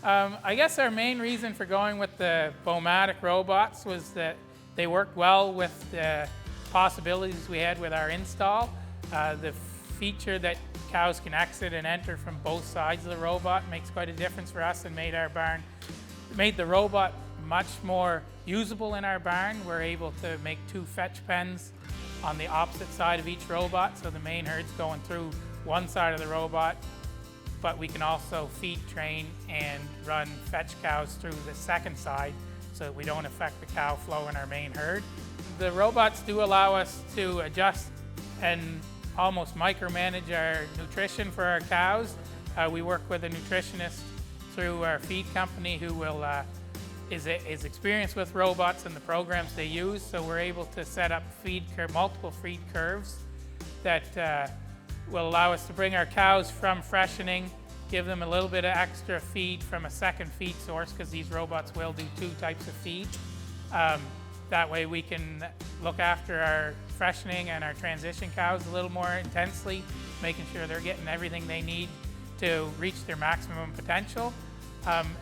I guess our main reason for going with the BouMatic robots was that they worked well with the possibilities we had with our install. The feature that cows can exit and enter from both sides of the robot makes quite a difference for us and made the robot much more usable in our barn. We're able to make 2 fetch pens on the opposite side of each robot, so the main herd's going through one side of the robot, but we can also feed, train, and run fetch cows through the second side so that we don't affect the cow flow in our main herd. The robots do allow us to adjust and almost micromanage our nutrition for our cows. We work with a nutritionist through our feed company who is experienced with robots and the programs they use, so we're able to set up multiple feed curves that will allow us to bring our cows from freshening, give them a little bit of extra feed from a second feed source, because these robots will do 2 types of feed. That way we can look after our freshening and our transition cows a little more intensely, making sure they're getting everything they need to reach their maximum potential.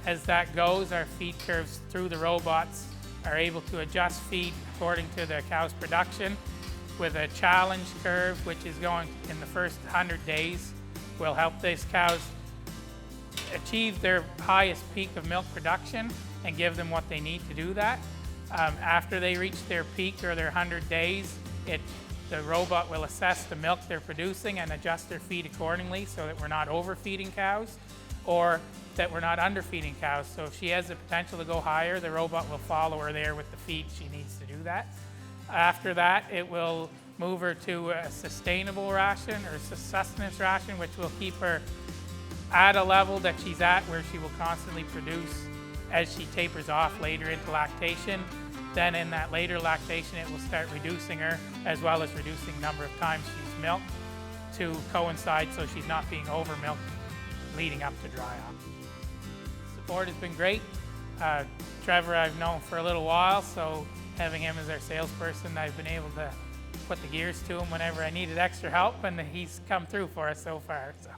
As that goes, our feed curves through the robots are able to adjust feed according to the cow's production, with a challenge curve, which is going in the first 100 days, will help these cows achieve their highest peak of milk production and give them what they need to do that. After they reach their peak or their 100 days, the robot will assess the milk they're producing and adjust their feed accordingly so that we're not overfeeding cows or that we're not underfeeding cows. So if she has the potential to go higher, the robot will follow her there with the feed she needs to do that. After that, it will move her to a sustainable ration or sustenance ration, which will keep her at a level that she's at where she will constantly produce as she tapers off later into lactation. Then in that later lactation, it will start reducing her, as well as reducing the number of times she's milked to coincide so she's not being over milked leading up to dry off. Support has been great. Trevor I've known for a little while, so having him as our salesperson, I've been able to put the gears to him whenever I needed extra help, and he's come through for us so far. So.